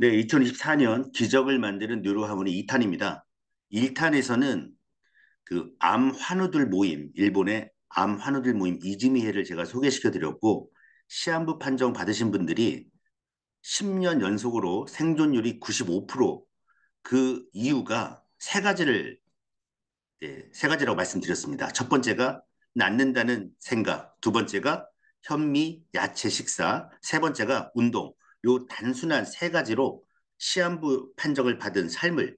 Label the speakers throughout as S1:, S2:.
S1: 네, 2024년 기적을 만드는 뉴로하모니 2탄입니다. 1탄에서는 그 암 환우들 모임, 일본의 암 환우들 모임 이즈미해를 제가 소개시켜 드렸고, 시한부 판정 받으신 분들이 10년 연속으로 생존율이 95%, 그 이유가 세 가지라고 말씀드렸습니다. 첫 번째가 낫는다는 생각, 두 번째가 현미, 야채 식사, 세 번째가 운동. 요 단순한 세 가지로 시한부 판정을 받은 삶을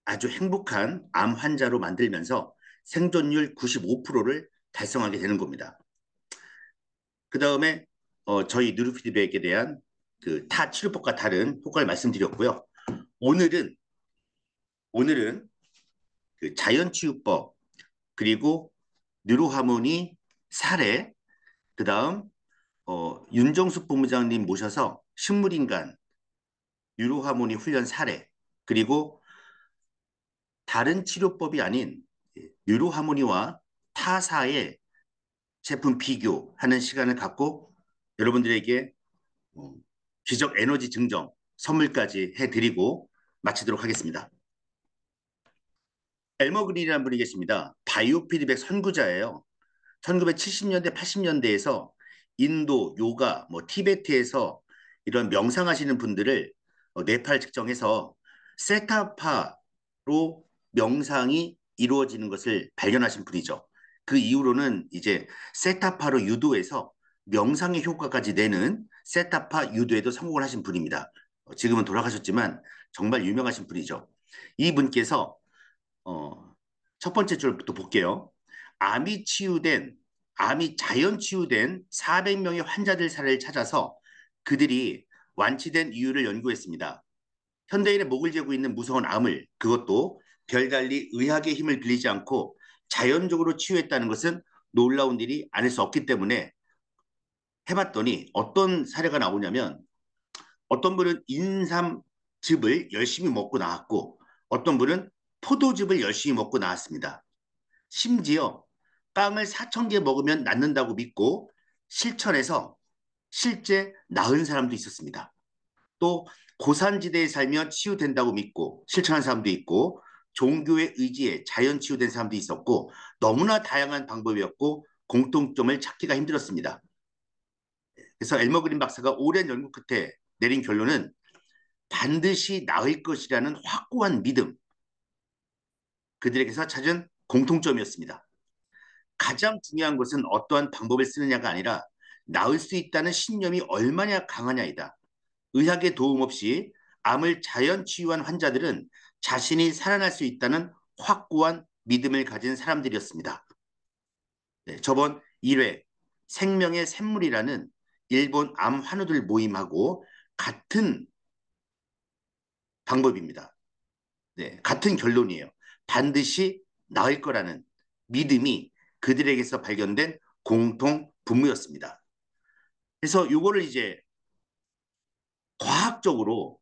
S1: 아주 행복한 암 환자로 만들면서 생존율 95%를 달성하게 되는 겁니다. 그 다음에 저희 뉴로피드백에 대한 그 타 치료법과 다른 효과를 말씀드렸고요. 오늘은 오늘은 그 자연치유법 그리고 뉴로하모니 사례 그다음 윤정숙 본부장님 모셔서 식물인간 뉴로하모니 훈련 사례 그리고 다른 치료법이 아닌 뉴로하모니와 타사의 제품 비교하는 시간을 갖고 여러분들에게 어, 기적 에너지 증정 선물까지 해드리고 마치도록 하겠습니다. 엘머그린이라는 분이 계십니다. 바이오 피드백 선구자예요. 1970년대, 80년대에서 인도, 요가, 티베트에서 이런 명상하시는 분들을 뇌파를 측정해서 세타파로 명상이 이루어지는 것을 발견하신 분이죠. 그 이후로는 이제 세타파로 유도해서 명상의 효과까지 내는 세타파 유도에도 성공을 하신 분입니다. 지금은 돌아가셨지만 정말 유명하신 분이죠. 이분께서 첫 번째 줄부터 볼게요. 암이 치유된, 암이 자연 치유된 400명의 환자들 사례를 찾아서 그들이 완치된 이유를 연구했습니다. 현대인의 목을 죄고 있는 무서운 암을 그것도 별달리 의학의 힘을 빌리지 않고 자연적으로 치유했다는 것은 놀라운 일이 아닐 수 없기 때문에 해봤더니 어떤 사례가 나오냐면 어떤 분은 인삼즙을 열심히 먹고 나왔고 어떤 분은 포도즙을 열심히 먹고 나왔습니다. 심지어 빵을 4천 개 먹으면 낫는다고 믿고 실천해서 실제 나은 사람도 있었습니다. 또 고산지대에 살면 치유된다고 믿고 실천한 사람도 있고 종교의 의지에 자연 치유된 사람도 있었고 너무나 다양한 방법이었고 공통점을 찾기가 힘들었습니다. 그래서 엘머그린 박사가 오랜 연구 끝에 내린 결론은 반드시 나을 것이라는 확고한 믿음, 그들에게서 찾은 공통점이었습니다. 가장 중요한 것은 어떠한 방법을 쓰느냐가 아니라 나을 수 있다는 신념이 얼마나 강하냐이다. 의학의 도움 없이 암을 자연 치유한 환자들은 자신이 살아날 수 있다는 확고한 믿음을 가진 사람들이었습니다. 네, 저번 1회 생명의 샘물이라는 일본 암 환우들 모임하고 같은 방법입니다. 네, 같은 결론이에요. 반드시 나을 거라는 믿음이 그들에게서 발견된 공통 분모였습니다. 그래서 이거를 이제 과학적으로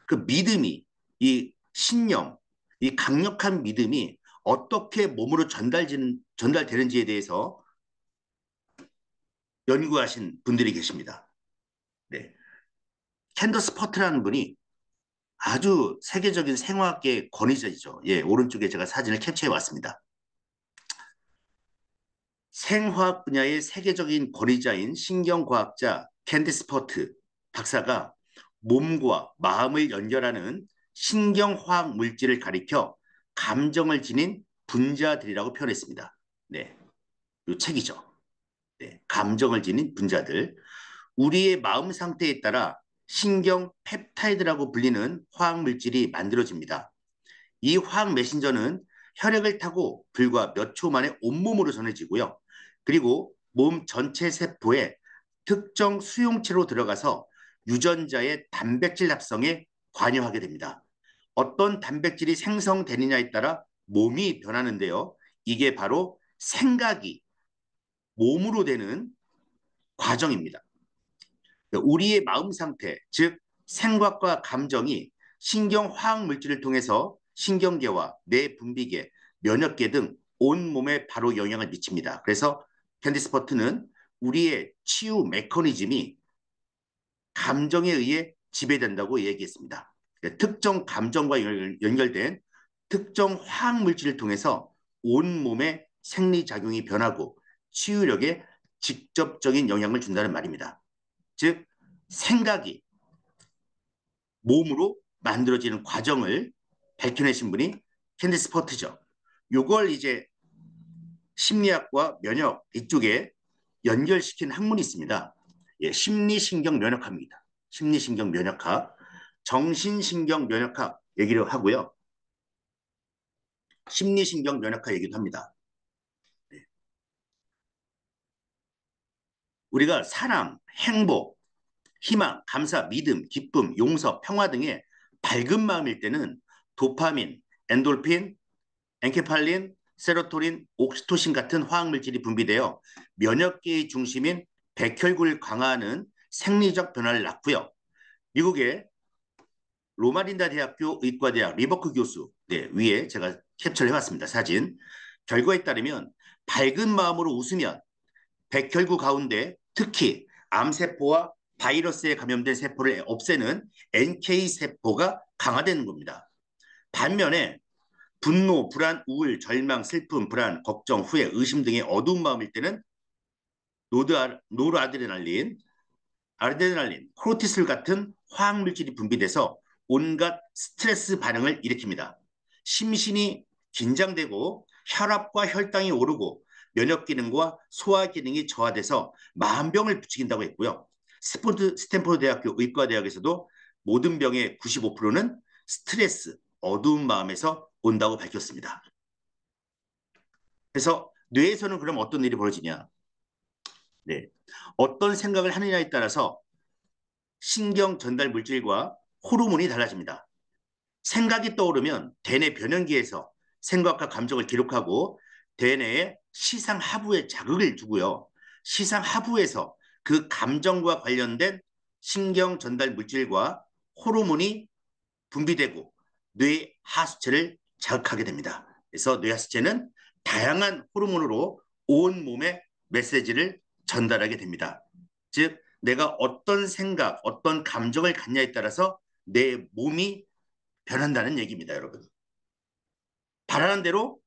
S1: 그 믿음이 이 신념, 이 강력한 믿음이 어떻게 몸으로 전달되는지에 대해서 연구하신 분들이 계십니다. 네. 캔더스 퍼트라는 분이 아주 세계적인 생화학계 권위자이죠. 예, 오른쪽에 제가 사진을 캡처해 왔습니다. 생화학 분야의 세계적인 권위자인 신경과학자 캔디스 퍼트 박사가 몸과 마음을 연결하는 신경화학 물질을 가리켜 감정을 지닌 분자들이라고 표현했습니다. 네, 이 책이죠. 네, 감정을 지닌 분자들. 우리의 마음 상태에 따라 신경 펩타이드라고 불리는 화학 물질이 만들어집니다. 이 화학 메신저는 혈액을 타고 불과 몇 초 만에 온몸으로 전해지고요. 그리고 몸 전체 세포에 특정 수용체로 들어가서 유전자의 단백질 합성에 관여하게 됩니다. 어떤 단백질이 생성되느냐에 따라 몸이 변하는데요. 이게 바로 생각이 몸으로 되는 과정입니다. 우리의 마음 상태, 즉 생각과 감정이 신경화학 물질을 통해서 신경계와 뇌분비계, 면역계 등 온몸에 바로 영향을 미칩니다. 그래서 캔디스 버튼은 우리의 치유 메커니즘이 감정에 의해 지배된다고 얘기했습니다. 특정 감정과 연결된 특정 화학 물질을 통해서 온몸의 생리작용이 변하고 치유력에 직접적인 영향을 준다는 말입니다. 즉 생각이 몸으로 만들어지는 과정을 밝혀내신 분이 캔디스 포트죠. 요걸 이제 심리학과 면역 이쪽에 연결시킨 학문이 있습니다. 예, 심리신경면역학입니다. 심리신경면역학, 정신신경면역학 얘기를 하고요. 심리신경면역학 얘기도 합니다. 네. 우리가 사랑, 행복, 희망, 감사, 믿음, 기쁨, 용서, 평화 등의 밝은 마음일 때는 도파민, 엔돌핀, 엔케팔린, 세로토닌, 옥시토신 같은 화학물질이 분비되어 면역계의 중심인 백혈구를 강화하는 생리적 변화를 낳고요. 미국의 로마린다 대학교 의과대학 리버크 교수 위에 제가 캡처를 해봤습니다. 사진. 결과에 따르면 밝은 마음으로 웃으면 백혈구 가운데 특히 암세포와 바이러스에 감염된 세포를 없애는 NK 세포가 강화되는 겁니다. 반면에 분노, 불안, 우울, 절망, 슬픔, 불안, 걱정, 후회, 의심 등의 어두운 마음일 때는 노르아드레날린, 아드레날린, 코르티솔 같은 화학물질이 분비돼서 온갖 스트레스 반응을 일으킵니다. 심신이 긴장되고 혈압과 혈당이 오르고 면역 기능과 소화 기능이 저하돼서 만병을 부추긴다고 했고요. 스탠포드 대학교 의과대학에서도 모든 병의 95%는 스트레스, 어두운 마음에서 온다고 밝혔습니다. 그래서 뇌에서는 그럼 어떤 일이 벌어지냐? 네. 어떤 생각을 하느냐에 따라서 신경 전달 물질과 호르몬이 달라집니다. 생각이 떠오르면 대뇌 변연기에서 생각과 감정을 기록하고 대뇌의 시상 하부에 자극을 주고요. 시상 하부에서 그 감정과 관련된 신경 전달 물질과 호르몬이 분비되고 뇌 하수체를 자극하게 됩니다. 그래서 뇌 하수체는 다양한 호르몬으로 온 몸에 메시지를 전달하게 됩니다. 즉 내가 어떤 생각, 어떤 감정을 갖냐에 따라서 내 몸이 변한다는 얘기입니다, 여러분. 바라는 대로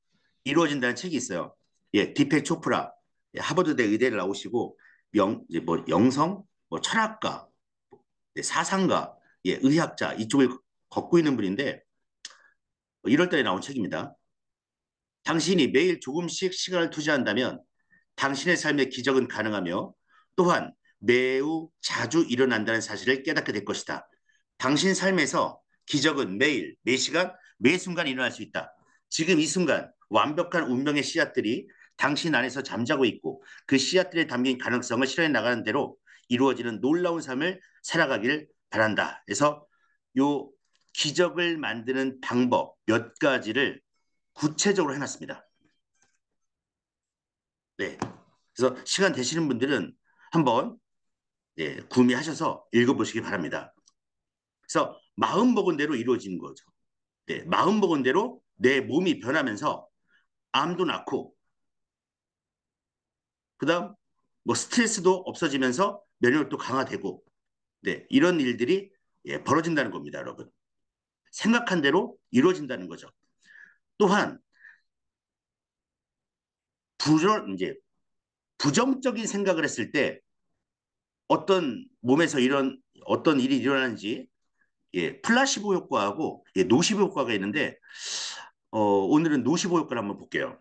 S1: 이루어진다는 책이 있어요. 예, 디펙 초프라, 예, 하버드대 의대를 나오시고 이제 뭐 영성, 뭐 철학가, 사상가, 예, 의학자 이쪽을 걷고 있는 분인데 1월 달에 나온 책입니다. 당신이 매일 조금씩 시간을 투자한다면 당신의 삶의 기적은 가능하며 또한 매우 자주 일어난다는 사실을 깨닫게 될 것이다. 당신 삶에서 기적은 매일, 매 시간, 매 순간 일어날 수 있다. 지금 이 순간 완벽한 운명의 씨앗들이 당신 안에서 잠자고 있고 그 씨앗들에 담긴 가능성을 실현해 나가는 대로 이루어지는 놀라운 삶을 살아가길 바란다. 그래서 요 기적을 만드는 방법 몇 가지를 구체적으로 해놨습니다. 네. 그래서 시간 되시는 분들은 한번 구매하셔서 읽어보시기 바랍니다. 그래서 마음 먹은 대로 이루어지는 거죠. 네, 마음 먹은 대로 내 몸이 변하면서 암도 낫고 그다음 뭐 스트레스도 없어지면서 면역력도 강화되고 네, 이런 일들이 벌어진다는 겁니다, 여러분. 생각한 대로 이루어진다는 거죠. 또한 이제 부정적인 생각을 했을 때 어떤 몸에서 이런 어떤 일이 일어나는지 플라시보 효과하고 노시보 효과가 있는데 오늘은 노시보 효과를 한번 볼게요.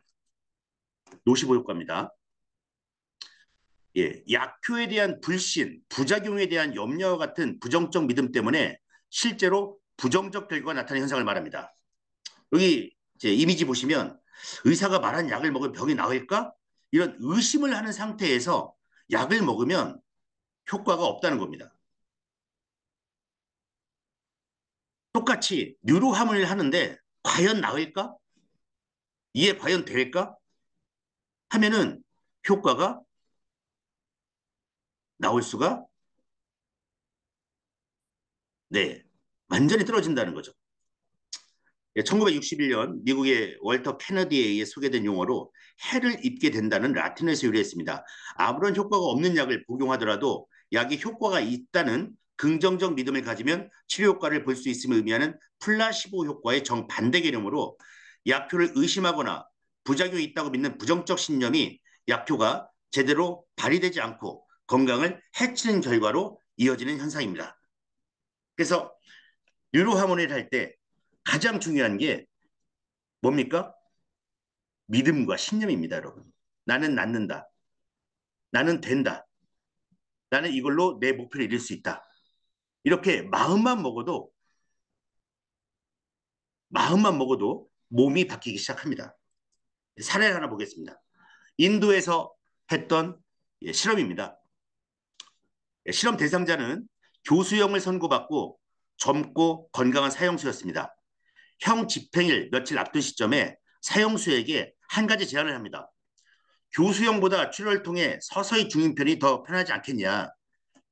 S1: 노시보 효과입니다. 약효에 대한 불신, 부작용에 대한 염려와 같은 부정적 믿음 때문에 실제로 부정적 결과가 나타나는 현상을 말합니다. 여기 이제 이미지 보시면 의사가 말한 약을 먹으면 병이 나을까? 이런 의심을 하는 상태에서 약을 먹으면 효과가 없다는 겁니다. 똑같이 뉴로함을 하는데 과연 나을까? 이게 과연 될까? 하면은 효과가 나올 수가 완전히 떨어진다는 거죠. 1961년 미국의 월터 케너디에 의해 소개된 용어로 해를 입게 된다는 라틴어에서 유래했습니다. 아무런 효과가 없는 약을 복용하더라도 약이 효과가 있다는 긍정적 믿음을 가지면 치료 효과를 볼 수 있음을 의미하는 플라시보 효과의 정반대 개념으로 약효를 의심하거나 부작용이 있다고 믿는 부정적 신념이 약효가 제대로 발휘되지 않고 건강을 해치는 결과로 이어지는 현상입니다. 그래서 뉴로하모니를 할 때 가장 중요한 게 뭡니까? 믿음과 신념입니다, 여러분. 나는 낫는다. 나는 된다. 나는 이걸로 내 목표를 이룰 수 있다. 이렇게 마음만 먹어도 몸이 바뀌기 시작합니다. 사례를 하나 보겠습니다. 인도에서 했던 실험입니다. 실험 대상자는 교수형을 선고받고 젊고 건강한 사형수였습니다. 형 집행일 며칠 앞둔 시점에 사형수에게 한 가지 제안을 합니다. 교수형보다 출혈을 통해 서서히 죽는 편이 더 편하지 않겠냐.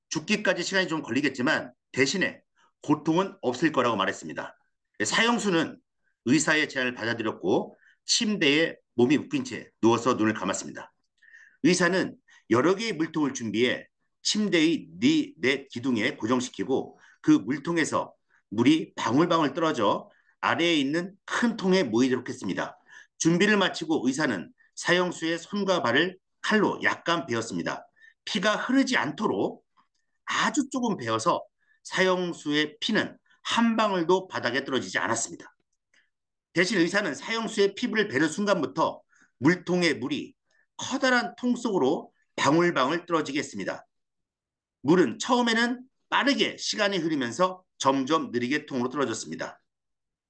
S1: 죽기까지 시간이 좀 걸리겠지만 대신에 고통은 없을 거라고 말했습니다. 사형수는 의사의 제안을 받아들였고 침대에 몸이 묶인 채 누워서 눈을 감았습니다. 의사는 여러 개의 물통을 준비해 침대의 넷 기둥에 고정시키고 그 물통에서 물이 방울방울 떨어져 아래에 있는 큰 통에 모이도록 했습니다. 준비를 마치고 의사는 사형수의 손과 발을 칼로 약간 베었습니다. 피가 흐르지 않도록 아주 조금 베어서 사형수의 피는 한 방울도 바닥에 떨어지지 않았습니다. 대신 의사는 사형수의 피부를 베는 순간부터 물통의 물이 커다란 통 속으로 방울방울 떨어지게 했습니다. 물은 처음에는 빠르게 시간이 흐르면서 점점 느리게 통으로 떨어졌습니다.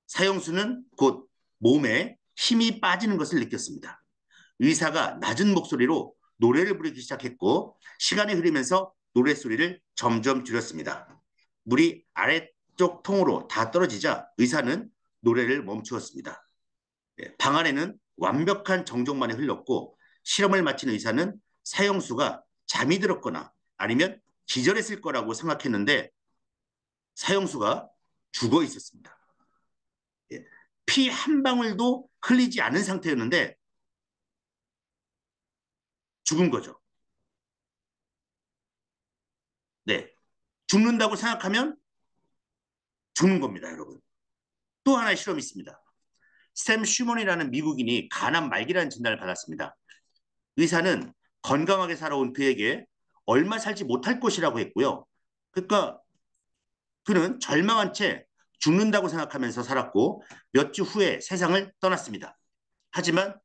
S1: 사형수는 곧 몸에 힘이 빠지는 것을 느꼈습니다. 의사가 낮은 목소리로 노래를 부르기 시작했고 시간이 흐르면서 노랫소리를 점점 줄였습니다. 물이 아래쪽 통으로 다 떨어지자 의사는 노래를 멈추었습니다. 방 안에는 완벽한 정적만이 흘렀고 실험을 마친 의사는 사형수가 잠이 들었거나 아니면 기절했을 거라고 생각했는데 사형수가 죽어 있었습니다. 피 한 방울도 흘리지 않은 상태였는데 죽은 거죠. 네, 죽는다고 생각하면 죽는 겁니다, 여러분. 또 하나의 실험이 있습니다. 샘 슈먼이라는 미국인이 간암 말기라는 진단을 받았습니다. 의사는 건강하게 살아온 그에게 얼마 살지 못할 것이라고 했고요. 그러니까 그는 절망한 채 죽는다고 생각하면서 살았고 몇 주 후에 세상을 떠났습니다. 하지만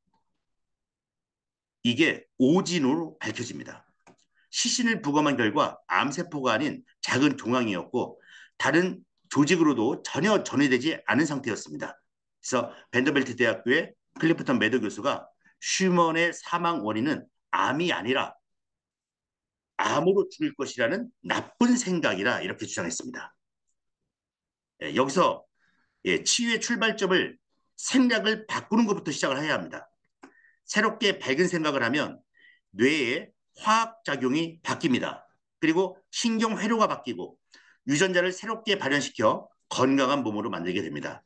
S1: 이게 오진으로 밝혀집니다. 시신을 부검한 결과 암세포가 아닌 작은 종양이었고 다른 조직으로도 전혀 전이되지 않은 상태였습니다. 그래서 벤더벨트 대학교의 클리프턴 매더 교수가 슈먼의 사망 원인은 암이 아니라 암으로 죽을 것이라는 나쁜 생각이라 이렇게 주장했습니다. 여기서 치유의 출발점을 생각을 바꾸는 것부터 시작을 해야 합니다. 새롭게 밝은 생각을 하면 뇌의 화학작용이 바뀝니다. 그리고 신경회로가 바뀌고 유전자를 새롭게 발현시켜 건강한 몸으로 만들게 됩니다.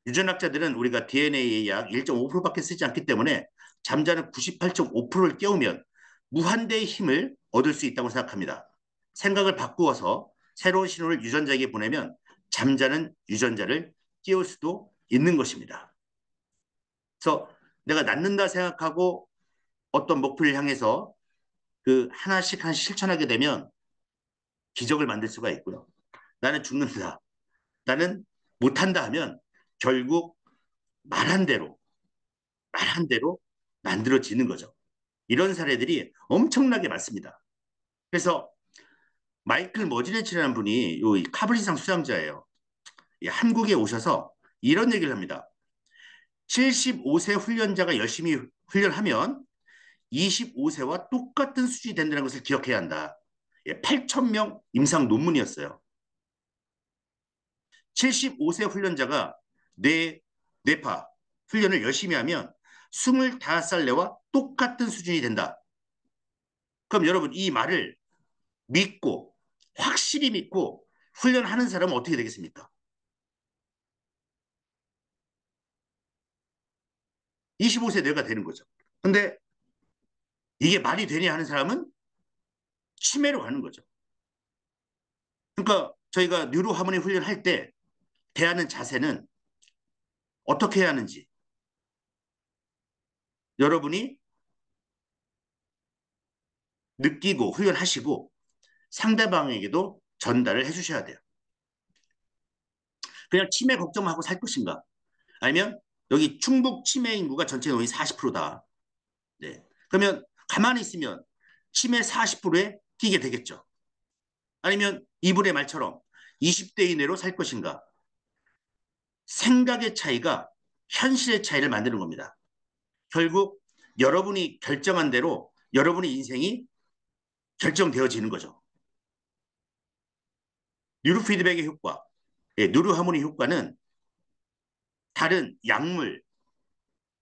S1: 유전학자들은 우리가 DNA의 약 1.5%밖에 쓰지 않기 때문에 잠자는 98.5%를 깨우면 무한대의 힘을 얻을 수 있다고 생각합니다. 생각을 바꾸어서 새로운 신호를 유전자에게 보내면 잠자는 유전자를 깨울 수도 있는 것입니다. 그래서 내가 낫는다 생각하고 어떤 목표를 향해서 그 하나씩 실천하게 되면 기적을 만들 수가 있고요. 나는 죽는다. 나는 못한다 하면 결국 말한 대로 말한 대로 만들어지는 거죠. 이런 사례들이 엄청나게 많습니다. 그래서 마이클 머지네치라는 분이 이 카블리상 수상자예요. 한국에 오셔서 이런 얘기를 합니다. 75세 훈련자가 열심히 훈련하면 25세와 똑같은 수준이 된다는 것을 기억해야 한다. 8,000명 임상 논문이었어요. 75세 훈련자가 뇌파 훈련을 열심히 하면 25살 내와 똑같은 수준이 된다. 그럼 여러분 이 말을 믿고 확실히 믿고 훈련하는 사람은 어떻게 되겠습니까? 25세 뇌가 되는 거죠. 근데 이게 말이 되냐 하는 사람은 치매로 가는 거죠. 그러니까 저희가 뉴로 하모니 훈련할 때 대하는 자세는 어떻게 해야 하는지 여러분이 느끼고 훈련하시고 상대방에게도 전달을 해주셔야 돼요. 그냥 치매 걱정하고 살 것인가? 아니면 여기 충북 치매 인구가 전체 노인 40%다. 네. 그러면 가만히 있으면 치매 40%에 뛰게 되겠죠. 아니면 이분의 말처럼 20대 이내로 살 것인가? 생각의 차이가 현실의 차이를 만드는 겁니다. 결국 여러분이 결정한 대로 여러분의 인생이 결정되어지는 거죠. 뉴로 피드백의 효과, 뉴로 하모니 효과는 다른 약물,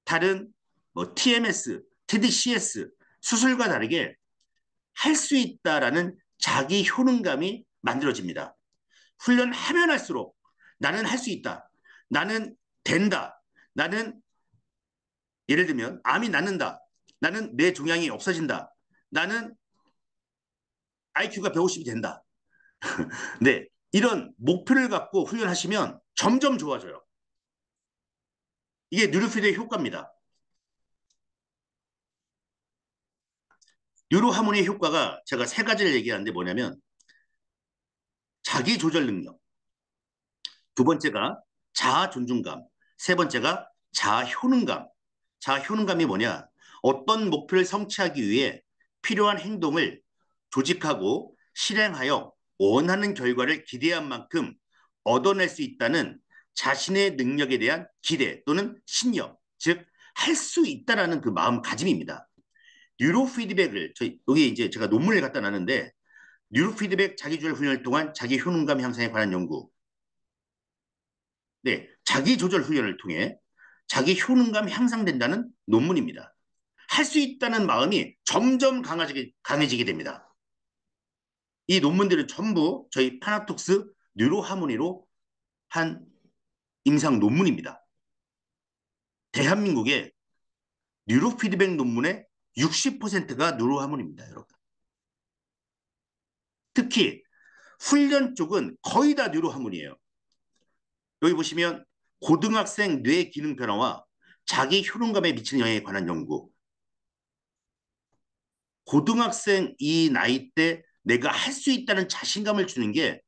S1: 다른 뭐 TMS, TDCS 수술과 다르게 할 수 있다라는 자기 효능감이 만들어집니다. 훈련하면 할수록 나는 할 수 있다. 나는 된다. 나는 예를 들면 암이 낫는다. 나는 뇌 종양이 없어진다. 나는 IQ가 150이 된다. 네, 이런 목표를 갖고 훈련하시면 점점 좋아져요. 이게 뉴로피드의 효과입니다. 뉴로하모니의 효과가 제가 세 가지를 얘기하는데 뭐냐면 자기 조절 능력, 두 번째가 자아 존중감, 세 번째가 자아 효능감. 자아 효능감이 뭐냐? 어떤 목표를 성취하기 위해 필요한 행동을 조직하고 실행하여 원하는 결과를 기대한 만큼 얻어낼 수 있다는 자신의 능력에 대한 기대 또는 신념, 즉 할 수 있다라는 그 마음가짐입니다. 뉴로 피드백을 여기 이제 제가 논문을 갖다 놨는데 뉴로 피드백 자기조절 훈련을 통한 자기 효능감 향상에 관한 연구. 네, 자기 조절 훈련을 통해 자기 효능감 향상된다는 논문입니다. 할 수 있다는 마음이 점점 강해지게 됩니다. 이 논문들은 전부 저희 파나톡스 뉴로 하모니로 한 임상 논문입니다. 대한민국의 뉴로 피드백 논문의 60%가 뉴로 하모니입니다, 여러분. 특히 훈련 쪽은 거의 다 뉴로 하모니예요. 여기 보시면 고등학생 뇌 기능 변화와 자기 효능감에 미치는 영향에 관한 연구. 고등학생 이 나이 때 내가 할 수 있다는 자신감을 주는 게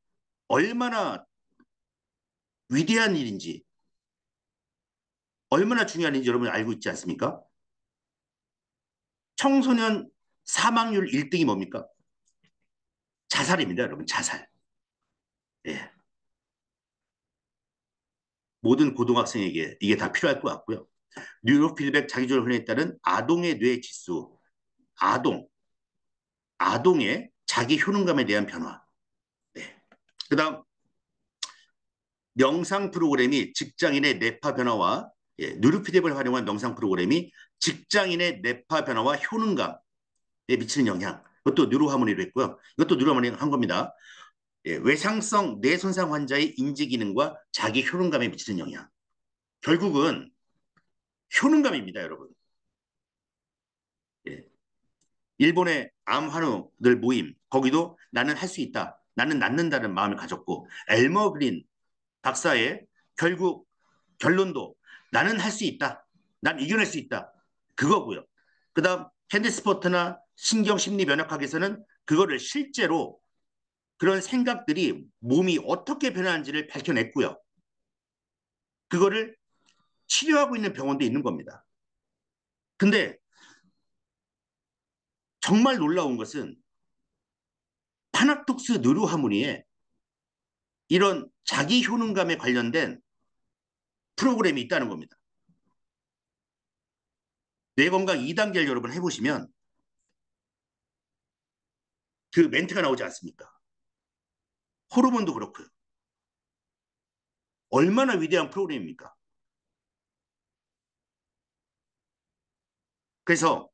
S1: 얼마나 위대한 일인지, 얼마나 중요한 일인지 여러분 알고 있지 않습니까? 청소년 사망률 1등이 뭡니까? 자살입니다, 여러분. 자살. 예. 모든 고등학생에게 이게 다 필요할 것 같고요. 뉴로피드백 자기조절 훈련에 따른 아동의 뇌 지수, 아동, 아동의 자기 효능감에 대한 변화. 네. 그다음 명상 프로그램이 직장인의 뇌파 변화와 뉴로피드백을 활용한 명상 프로그램이 직장인의 뇌파 변화와 효능감에 미치는 영향. 이것도 뉴로하모니로 했고요. 이것도 뉴로하모니로 한 겁니다. 외상성 뇌손상 환자의 인지 기능과 자기 효능감에 미치는 영향. 결국은 효능감입니다, 여러분. 예. 일본의 암 환우들 모임 거기도 나는 할 수 있다. 나는 낫는다는 마음을 가졌고 엘머 그린 박사의 결국 결론도 나는 할 수 있다. 난 이겨낼 수 있다. 그거고요. 그다음 핸드스포트나 신경심리면역학에서는 그거를 실제로 그런 생각들이 몸이 어떻게 변하는지를 밝혀냈고요. 그거를 치료하고 있는 병원도 있는 겁니다. 근데 정말 놀라운 것은 파나톡스 누르하모니에 이런 자기 효능감에 관련된 프로그램이 있다는 겁니다. 뇌건강 2단계를 여러분 해보시면 그 멘트가 나오지 않습니까? 호르몬도 그렇고요. 얼마나 위대한 프로그램입니까? 그래서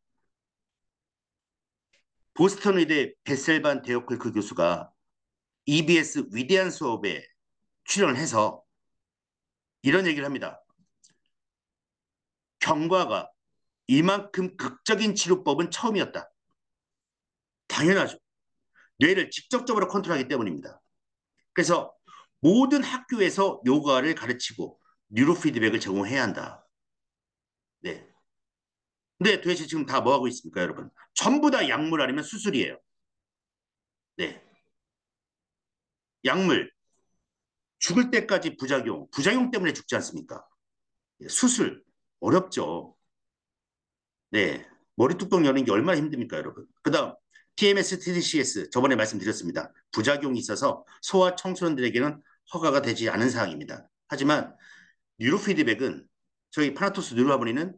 S1: 보스턴 의대 베셀반 데오클크 교수가 EBS 위대한 수업에 출연을 해서 이런 얘기를 합니다. 경과가 이만큼 극적인 치료법은 처음이었다. 당연하죠. 뇌를 직접적으로 컨트롤하기 때문입니다. 그래서 모든 학교에서 요가를 가르치고 뉴로 피드백을 제공해야 한다. 네. 근데 도대체 지금 다 뭐 하고 있습니까, 여러분? 전부 다 약물 아니면 수술이에요. 네. 약물, 죽을 때까지 부작용, 부작용 때문에 죽지 않습니까? 예, 수술, 어렵죠. 네. 머리 뚜껑 여는 게 얼마나 힘듭니까, 여러분? 그 다음, TMS, TDCS, 저번에 말씀드렸습니다. 부작용이 있어서 소아 청소년들에게는 허가가 되지 않은 사항입니다. 하지만, 뉴로 피드백은 저희 파나토스 뉴로하모니는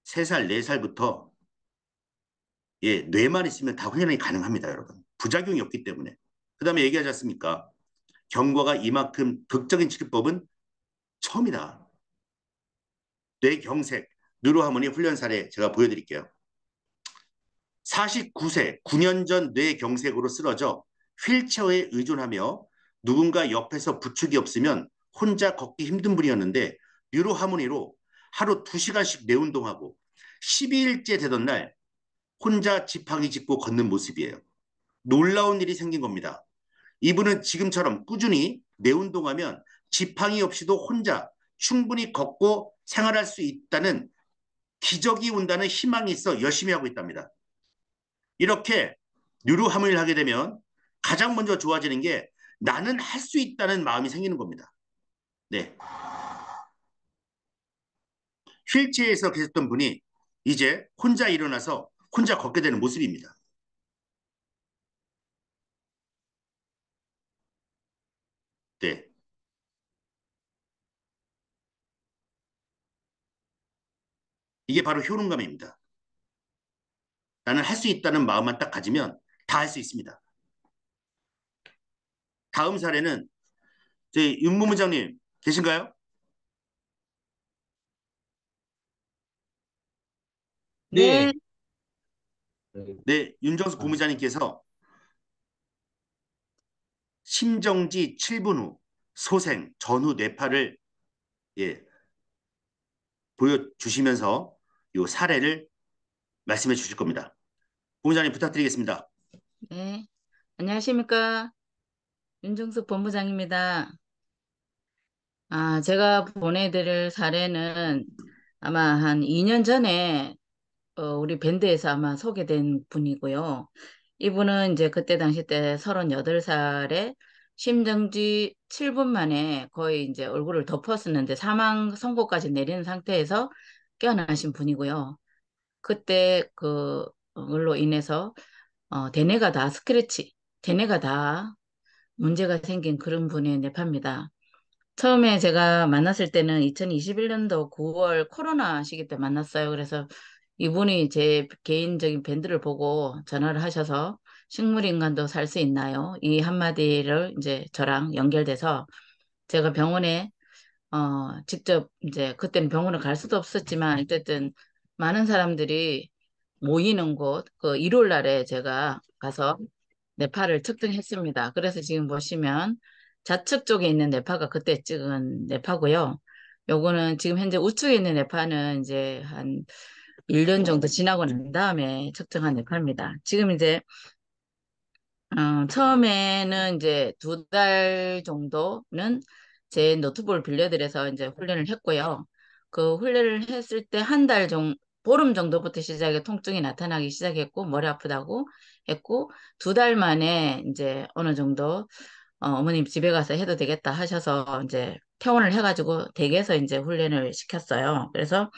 S1: 3살, 4살부터 예, 뇌만 있으면 다 훈련이 가능합니다, 여러분. 부작용이 없기 때문에. 그 다음에 얘기하지 않습니까? 경과가 이만큼 극적인 치료법은 처음이다. 뇌경색, 뉴로하모니 훈련 사례 제가 보여드릴게요. 49세, 9년 전 뇌경색으로 쓰러져 휠체어에 의존하며 누군가 옆에서 부축이 없으면 혼자 걷기 힘든 분이었는데 뉴로하모니로 하루 2시간씩 뇌운동하고 12일째 되던 날 혼자 지팡이 짚고 걷는 모습이에요. 놀라운 일이 생긴 겁니다. 이분은 지금처럼 꾸준히 뇌운동하면 지팡이 없이도 혼자 충분히 걷고 생활할 수 있다는 기적이 온다는 희망이 있어 열심히 하고 있답니다. 이렇게 뉴로하모니를 하게 되면 가장 먼저 좋아지는 게 나는 할 수 있다는 마음이 생기는 겁니다. 네. 휠체어에서 계셨던 분이 이제 혼자 일어나서 혼자 걷게 되는 모습입니다. 네. 이게 바로 효능감입니다. 나는 할 수 있다는 마음만 딱 가지면 다 할 수 있습니다. 다음 사례는 저희 윤무무장님 계신가요?
S2: 네.
S1: 네, 윤정수
S2: 아,
S1: 부무장님께서 심정지 7분 후 소생 전후 뇌파를 예, 보여주시면서 이 사례를 말씀해 주실 겁니다. 부무장님 부탁드리겠습니다.
S2: 네. 안녕하십니까. 윤정숙 본부장입니다. 제가 보내드릴 사례는 아마 한 2년 전에 우리 밴드에서 아마 소개된 분이고요. 이분은 이제 그때 당시 때 38살에 심정지 7분 만에 거의 이제 얼굴을 덮었었는데 사망 선고까지 내린 상태에서 깨어나신 분이고요. 그때 그걸로 인해서 대뇌가 다 스크래치, 대뇌가 다 문제가 생긴 그런 분의 뇌파입니다. 처음에 제가 만났을 때는 2021년도 9월 코로나 시기 때 만났어요. 그래서 이분이 제 개인적인 밴드를 보고 전화를 하셔서 식물인간도 살 수 있나요? 이 한마디를 이제 저랑 연결돼서 제가 병원에 직접 이제 그때는 병원을 갈 수도 없었지만 어쨌든 많은 사람들이 모이는 곳, 그 일요일 날에 제가 가서 네파를 측정했습니다. 그래서 지금 보시면 좌측 쪽에 있는 네파가 그때 찍은 네파고요. 요거는 지금 현재 우측에 있는 네파는 이제 한 1년 정도 지나고 난 다음에 측정한 네파입니다. 지금 이제 처음에는 이제 2달 정도는 제 노트북을 빌려드려서 이제 훈련을 했고요. 그 훈련을 했을 때 한 달 정도, 보름 정도부터 시작해 통증이 나타나기 시작했고, 머리 아프다고 했고, 2달 만에 이제 어느 정도, 어머님 집에 가서 해도 되겠다 하셔서 이제 퇴원을 해가지고 댁에서 이제 훈련을 시켰어요. 그래서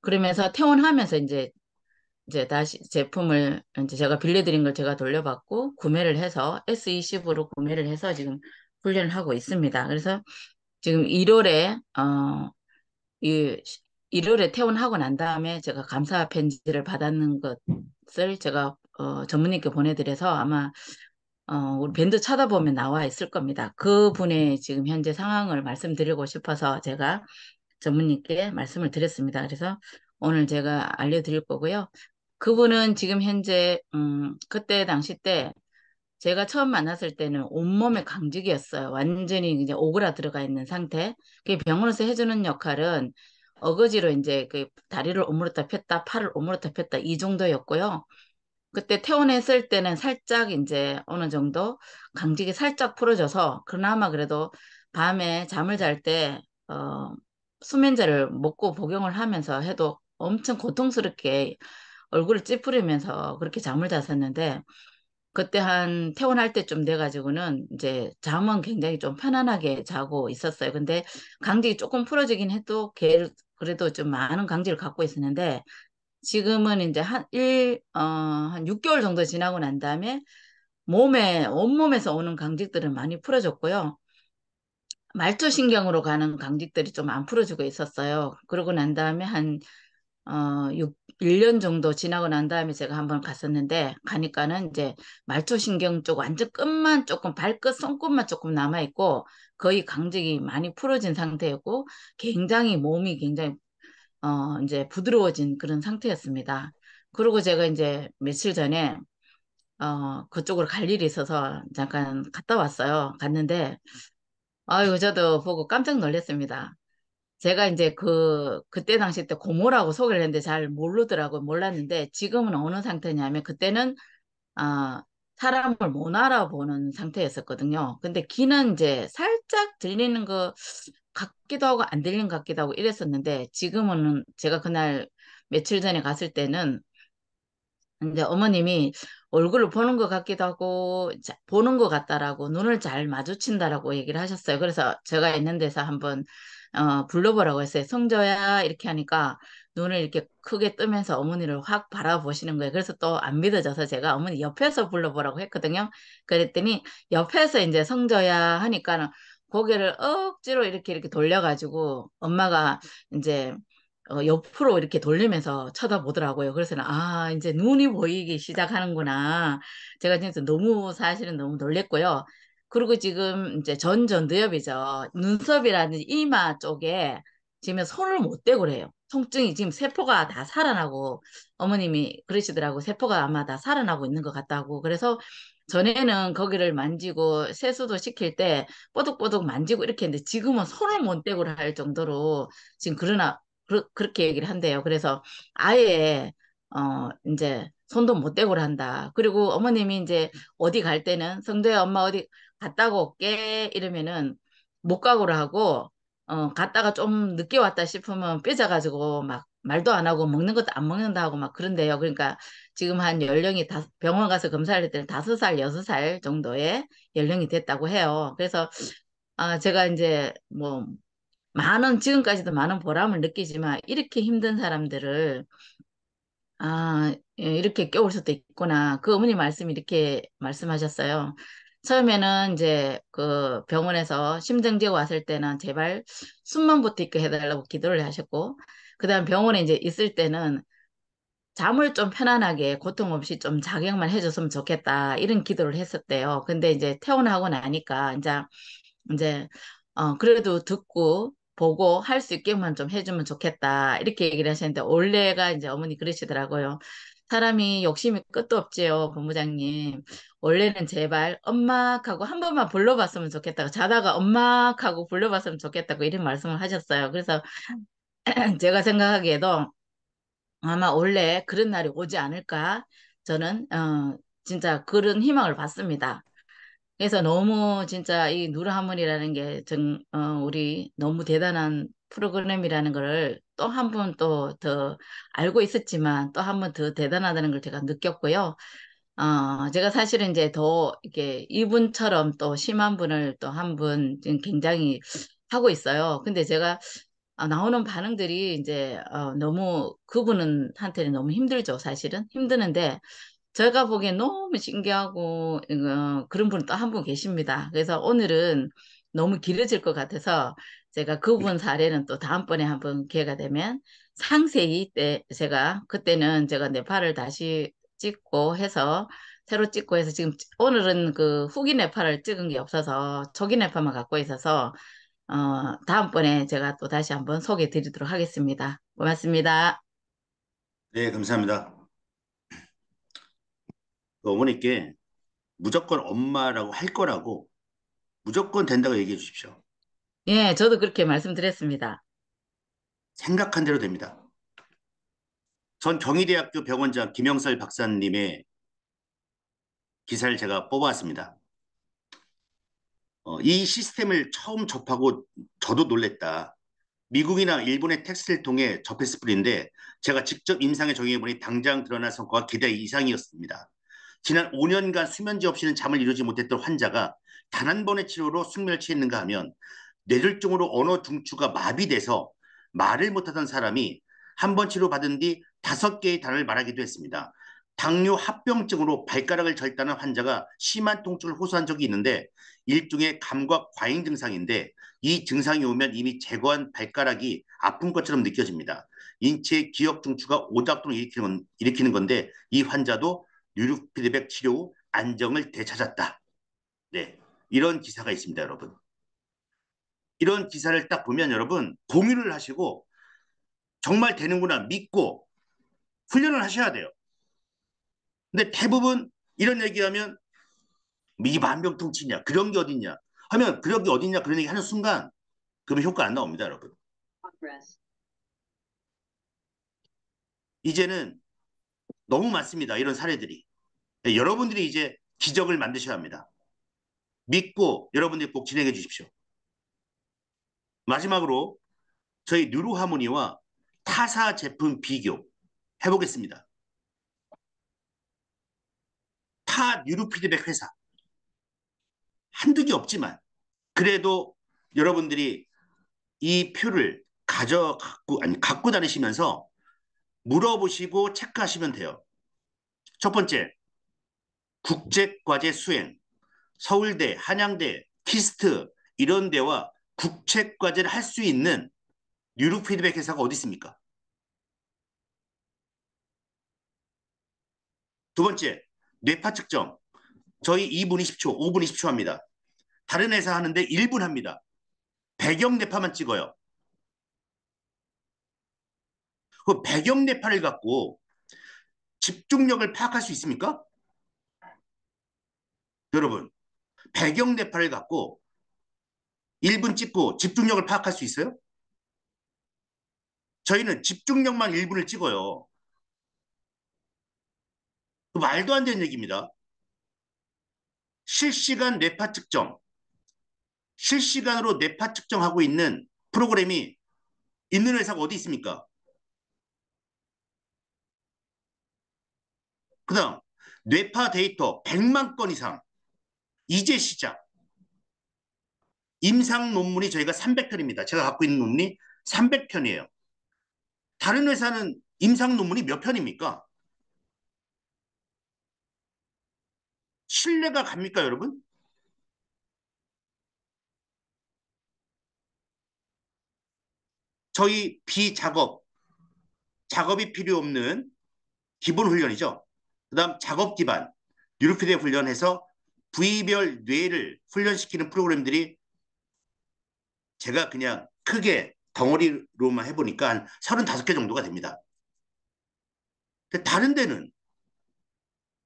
S2: 그러면서 퇴원하면서 이제 다시 제품을 이제 제가 빌려드린 걸 제가 돌려받고 구매를 해서 S20으로 구매를 해서 지금 훈련을 하고 있습니다. 그래서 지금 1월에 이 1월에 퇴원하고 난 다음에 제가 감사 편지를 받았는 것을 제가 전무님께 보내드려서 아마 우리 밴드 찾아보면 나와 있을 겁니다. 그분의 지금 현재 상황을 말씀드리고 싶어서 제가 전무님께 말씀을 드렸습니다. 그래서 오늘 제가 알려드릴 거고요. 그분은 지금 현재 그때 당시 때 제가 처음 만났을 때는 온몸에 강직이었어요. 완전히 이제 오그라 들어가 있는 상태. 그 병원에서 해주는 역할은 어거지로 이제 그 다리를 오므렸다 폈다, 팔을 오므렸다 폈다 이 정도였고요. 그때 퇴원했을 때는 살짝 이제 어느 정도 강직이 살짝 풀어져서 그나마 그래도 밤에 잠을 잘 때, 수면제를 먹고 복용을 하면서 해도 엄청 고통스럽게 얼굴을 찌푸리면서 그렇게 잠을 잤었는데 그때 한 퇴원할 때쯤 돼가지고는 이제 잠은 굉장히 좀 편안하게 자고 있었어요. 근데 강직이 조금 풀어지긴 해도 그래도 좀 많은 강직을 갖고 있었는데 지금은 이제 한 6개월 정도 지나고 난 다음에 온몸에서 오는 강직들은 많이 풀어졌고요. 말초신경으로 가는 강직들이 좀 안 풀어지고 있었어요. 그러고 난 다음에 1년 정도 지나고 난 다음에 제가 한번 갔었는데, 가니까는 이제 말초신경 쪽 완전 끝만 조금, 발끝, 손끝만 조금 남아있고, 거의 강직이 많이 풀어진 상태였고, 몸이 굉장히 이제 부드러워진 그런 상태였습니다. 그리고 제가 이제 며칠 전에, 그쪽으로 갈 일이 있어서 잠깐 갔다 왔어요. 갔는데, 아유, 저도 보고 깜짝 놀랐습니다. 제가 이제 그때 당시 때 고모라고 소개를 했는데 잘 모르더라고요. 몰랐는데, 지금은 어느 상태냐면, 그때는, 아, 사람을 못 알아보는 상태였었거든요. 근데 귀는 이제 살짝 들리는 거 같기도 하고 안 들리는 것 같기도 하고 이랬었는데, 지금은 제가 그날 며칠 전에 갔을 때는 이제 어머님이 얼굴을 보는 것 같기도 하고, 보는 것 같다라고, 눈을 잘 마주친다라고 얘기를 하셨어요. 그래서 제가 있는 데서 한번, 불러보라고 했어요. 성조야, 이렇게 하니까 눈을 이렇게 크게 뜨면서 어머니를 확 바라보시는 거예요. 그래서 또 안 믿어져서 제가 어머니 옆에서 불러보라고 했거든요. 그랬더니 옆에서 이제 성조야 하니까는 고개를 억지로 이렇게 돌려가지고 엄마가 이제 옆으로 이렇게 돌리면서 쳐다보더라고요. 그래서 이제 눈이 보이기 시작하는구나. 제가 진짜 사실은 너무 놀랬고요. 그리고 지금 이제 전두엽이죠. 눈썹이라든지 이마 쪽에 지금 손을 못 대고 그래요. 통증이 지금 세포가 다 살아나고 어머님이 그러시더라고. 세포가 아마 다 살아나고 있는 것 같다고. 그래서 전에는 거기를 만지고 세수도 시킬 때 뽀득뽀득 만지고 이렇게 했는데 지금은 손을 못 대고 할 정도로 지금 그렇게 얘기를 한대요. 그래서 아예, 이제 손도 못 대고 한다. 그리고 어머님이 이제 어디 갈 때는 성도야 엄마 어디 갔다고 올게 이러면은 못 가고를 하고, 갔다가 좀 늦게 왔다 싶으면 삐져가지고 막 말도 안 하고 먹는 것도 안 먹는다 하고 막 그런데요. 그러니까 지금 한 연령이 병원 가서 검사할 때는 5살, 6살 정도의 연령이 됐다고 해요. 그래서 제가 이제 뭐 지금까지도 많은 보람을 느끼지만, 이렇게 힘든 사람들을, 예, 이렇게 깨울 수도 있구나. 그 어머니 말씀이 이렇게 말씀하셨어요. 처음에는 이제 그 병원에서 심정지가 왔을 때는 제발 숨만 붙어 있게 해달라고 기도를 하셨고, 그 다음 병원에 이제 있을 때는 잠을 좀 편안하게 고통 없이 좀 작용만 해줬으면 좋겠다. 이런 기도를 했었대요. 근데 이제 퇴원하고 나니까 이제 그래도 듣고 보고 할 수 있게만 좀 해주면 좋겠다 이렇게 얘기를 하셨는데 원래가 이제 어머니 그러시더라고요. 사람이 욕심이 끝도 없지요, 본부장님. 원래는 제발 엄마하고 한 번만 불러봤으면 좋겠다고 자다가 엄마하고 불러봤으면 좋겠다고 이런 말씀을 하셨어요. 그래서 제가 생각하기에도 아마 원래 그런 날이 오지 않을까 저는 진짜 그런 희망을 받습니다. 그래서 너무 진짜 이 누르하모니라는 게 우리 너무 대단한 프로그램이라는 거를 또 한 번 또 더 알고 있었지만 또 한 번 더 대단하다는 걸 제가 느꼈고요. 제가 사실은 이제 더 이렇게 이분처럼 또 심한 분을 또 한 분 굉장히 하고 있어요. 근데 제가 나오는 반응들이 이제 너무 그분은 한테는 너무 힘들죠, 사실은. 힘드는데 제가 보기엔 너무 신기하고 그런 분은 또 한 분 계십니다. 그래서 오늘은 너무 길어질 것 같아서 제가 그분 사례는 또 다음번에 한번 기회가 되면 상세히 제가 그때는 제가 네팔을 다시 찍고 해서 새로 찍고 해서 지금 오늘은 그 후기 네팔을 찍은 게 없어서 초기 네팔만 갖고 있어서 다음번에 제가 또 다시 한번 소개해 드리도록 하겠습니다. 고맙습니다.
S1: 네, 감사합니다. 그 어머니께 무조건 엄마라고 할 거라고 무조건 된다고 얘기해 주십시오.
S2: 예, 저도 그렇게 말씀드렸습니다.
S1: 생각한 대로 됩니다. 전 경희대학교 병원장 김영설 박사님의 기사를 제가 뽑아왔습니다. 이 시스템을 처음 접하고 저도 놀랬다. 미국이나 일본의 텍스트를 통해 접했을 뿐인데 제가 직접 임상에 적용해보니 당장 드러난 성과가 기대 이상이었습니다. 지난 5년간 수면제 없이는 잠을 이루지 못했던 환자가 단 한 번의 치료로 숙면을 취했는가 하면 뇌졸중으로 언어 중추가 마비돼서 말을 못하던 사람이 한 번 치료받은 뒤 5개의 단어를 말하기도 했습니다. 당뇨 합병증으로 발가락을 절단한 환자가 심한 통증을 호소한 적이 있는데 일종의 감각 과잉 증상인데 이 증상이 오면 이미 제거한 발가락이 아픈 것처럼 느껴집니다. 인체의 기억 중추가 오작동을 일으키는 건데 이 환자도 뉴로피드백 치료 후 안정을 되찾았다. 네, 이런 기사가 있습니다, 여러분. 이런 기사를 딱 보면 여러분 공유를 하시고 정말 되는구나 믿고 훈련을 하셔야 돼요. 근데 대부분 이런 얘기하면 이 만병통치냐 그런 게 어딨냐 하면 그런 게 어딨냐 그런 얘기 하는 순간 그러면 효과 안 나옵니다, 여러분. 이제는 너무 많습니다, 이런 사례들이. 네, 여러분들이 이제 기적을 만드셔야 합니다. 믿고 여러분들이 꼭 진행해 주십시오. 마지막으로 저희 뉴로하모니와 타사 제품 비교 해보겠습니다. 타 뉴로피드백 회사 한두 개 없지만 그래도 여러분들이 이 표를 갖고 다니시면서 물어보시고 체크하시면 돼요. 첫 번째, 국제과제 수행, 서울대, 한양대, 키스트 이런 데와 국책과제를 할 수 있는 뉴로피드백 회사가 어디 있습니까? 두 번째, 뇌파 측정. 저희 2분 20초, 5분 20초 합니다. 다른 회사 하는데 1분 합니다. 배경 뇌파만 찍어요. 그 배경 뇌파를 갖고 집중력을 파악할 수 있습니까? 여러분, 배경 뇌파를 갖고 1분 찍고 집중력을 파악할 수 있어요? 저희는 집중력만 1분을 찍어요. 그 말도 안 되는 얘기입니다. 실시간 뇌파 측정, 실시간으로 뇌파 측정하고 있는 프로그램이 있는 회사가 어디 있습니까? 그 다음, 뇌파 데이터 100만 건 이상, 이제 시작. 임상 논문이 저희가 300편입니다. 제가 갖고 있는 논문이 300편이에요. 다른 회사는 임상 논문이 몇 편입니까? 신뢰가 갑니까, 여러분? 저희 작업이 필요 없는 기본 훈련이죠. 그다음 작업 기반 뉴로피드 훈련해서 부위별 뇌를 훈련시키는 프로그램들이 제가 그냥 크게 덩어리로만 해보니까 한 35개 정도가 됩니다. 근데 다른 데는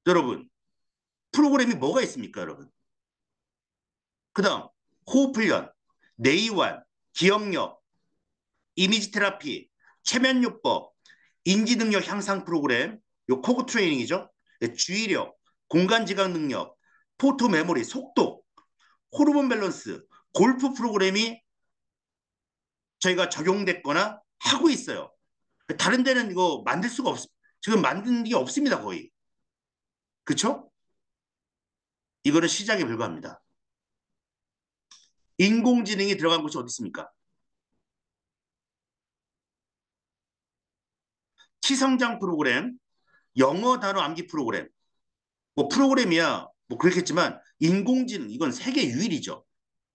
S1: 여러분 프로그램이 뭐가 있습니까, 여러분? 그다음 호흡 훈련, 뇌이완, 기억력, 이미지 테라피, 최면요법, 인지능력 향상 프로그램, 요 코그 트레이닝이죠. 주의력, 공간지각 능력, 포토 메모리, 속도, 호르몬 밸런스, 골프 프로그램이 저희가 적용됐거나 하고 있어요. 다른 데는 이거 만들 수가 지금 만든 게 없습니다, 거의. 그쵸? 이거는 시작에 불과합니다. 인공지능이 들어간 곳이 어디 있습니까? 치성장 프로그램, 영어 단어 암기 프로그램, 뭐 프로그램이야 뭐 그렇겠지만 인공지능 이건 세계 유일이죠.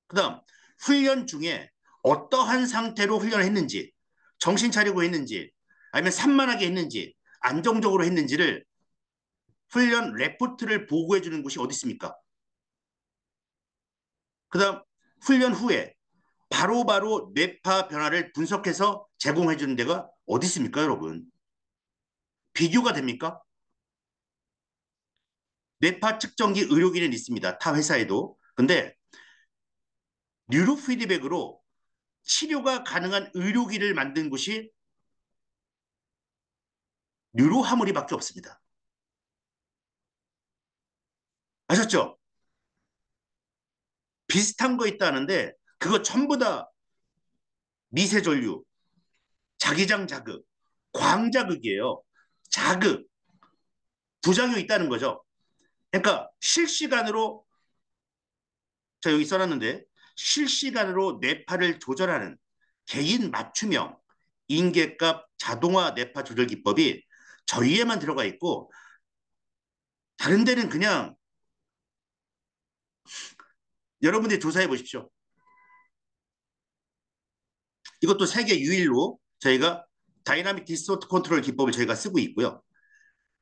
S1: 그다음 훈련 중에 어떠한 상태로 훈련을 했는지 정신 차리고 했는지 아니면 산만하게 했는지 안정적으로 했는지를 훈련 레포트를 보고해 주는 곳이 어디 있습니까? 그다음 훈련 후에 바로바로 뇌파 변화를 분석해서 제공해 주는 데가 어디 있습니까, 여러분? 비교가 됩니까? 뇌파 측정기 의료기는 있습니다. 타 회사에도. 근데 뉴로 피드백으로 치료가 가능한 의료기를 만든 곳이 뉴로하모니밖에 없습니다. 아셨죠? 비슷한 거 있다는데 그거 전부 다 미세전류, 자기장 자극, 광자극이에요. 자극, 부작용이 있다는 거죠. 그러니까 실시간으로 자 여기 써놨는데 실시간으로 뇌파를 조절하는 개인 맞춤형 인계값 자동화 뇌파 조절 기법이 저희에만 들어가 있고 다른 데는 그냥 여러분들이 조사해 보십시오. 이것도 세계 유일로 저희가 다이나믹 디스토트 컨트롤 기법을 저희가 쓰고 있고요.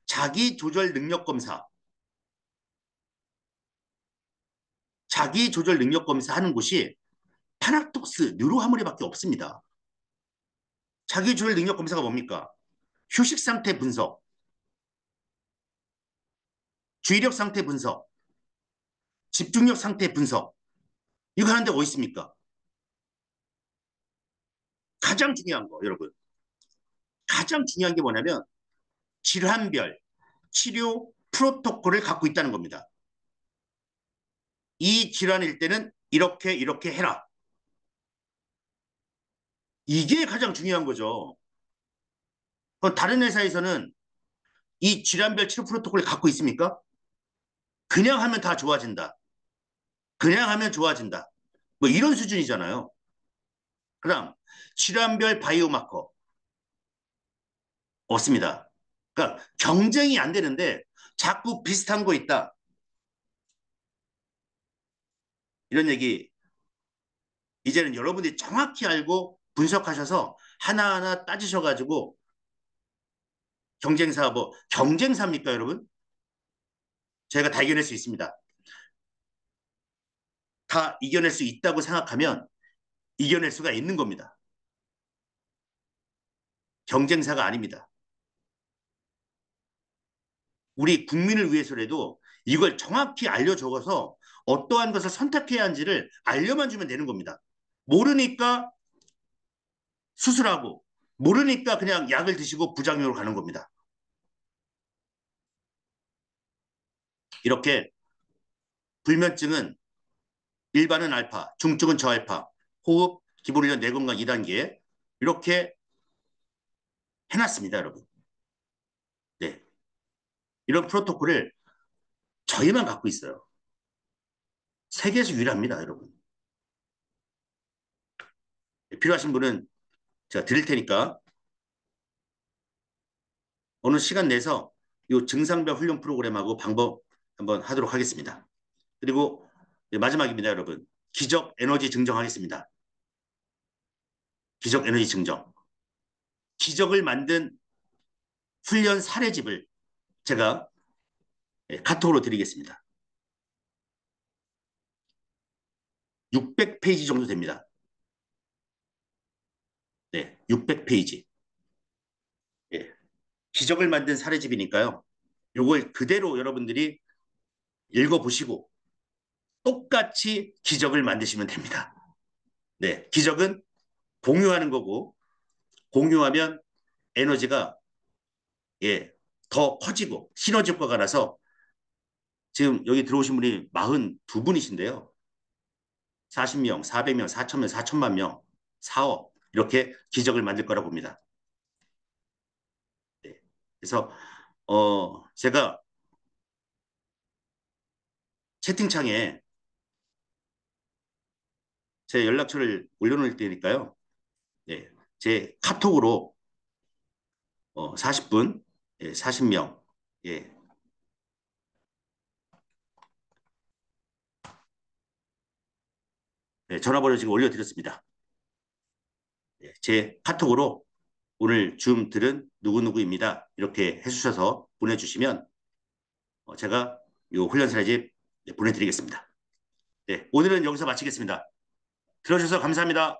S1: 자기 조절 능력 검사, 자기 조절 능력 검사 하는 곳이 타나톡스 뉴로하모니밖에 없습니다. 자기 조절 능력 검사가 뭡니까? 휴식 상태 분석, 주의력 상태 분석, 집중력 상태 분석. 이거 하는 데가 어디 있습니까? 가장 중요한 거, 여러분. 가장 중요한 게 뭐냐면 질환별 치료 프로토콜을 갖고 있다는 겁니다. 이 질환일 때는 이렇게 이렇게 해라. 이게 가장 중요한 거죠. 다른 회사에서는 이 질환별 치료 프로토콜을 갖고 있습니까? 그냥 하면 다 좋아진다. 그냥 하면 좋아진다. 뭐 이런 수준이잖아요. 그다음 질환별 바이오마커 없습니다. 그러니까 경쟁이 안 되는데 자꾸 비슷한 거 있다. 이런 얘기 이제는 여러분들이 정확히 알고 분석하셔서 하나하나 따지셔가지고 경쟁사 뭐 경쟁사입니까 여러분? 저희가 다 이겨낼 수 있습니다. 다 이겨낼 수 있다고 생각하면 이겨낼 수가 있는 겁니다. 경쟁사가 아닙니다. 우리 국민을 위해서라도 이걸 정확히 알려줘서 어떠한 것을 선택해야 하는지를 알려만 주면 되는 겁니다. 모르니까 수술하고 모르니까 그냥 약을 드시고 부작용으로 가는 겁니다. 이렇게 불면증은 일반은 알파, 중증은 저알파, 호흡, 기본훈련 뇌건강 2단계 이렇게 해놨습니다, 여러분. 네, 이런 프로토콜을 저희만 갖고 있어요. 세계에서 유일합니다, 여러분. 필요하신 분은 제가 드릴 테니까 어느 시간 내서 이 증상별 훈련 프로그램하고 방법 한번 하도록 하겠습니다. 그리고 마지막입니다, 여러분. 기적 에너지 증정하겠습니다. 기적 에너지 증정. 기적을 만든 훈련 사례집을 제가 카톡으로 드리겠습니다. 600페이지 정도 됩니다. 네, 600페이지. 예, 기적을 만든 사례집이니까요. 이걸 그대로 여러분들이 읽어보시고 똑같이 기적을 만드시면 됩니다. 네, 기적은 공유하는 거고 공유하면 에너지가 예, 더 커지고 시너지 효과가 나서 지금 여기 들어오신 분이 42분이신데요. 40명, 400명, 4천명, 4천만 명, 4억 이렇게 기적을 만들 거라 봅니다. 네. 그래서 제가 채팅창에 제 연락처를 올려놓을 테니까요. 네. 제 카톡으로 40분, 예, 40명, 예, 네, 전화번호 지금 올려드렸습니다. 예, 제 카톡으로 오늘 줌 들은 누구누구입니다. 이렇게 해주셔서 보내주시면 제가 이 훈련사례집 보내드리겠습니다. 네, 오늘은 여기서 마치겠습니다. 들어주셔서 감사합니다.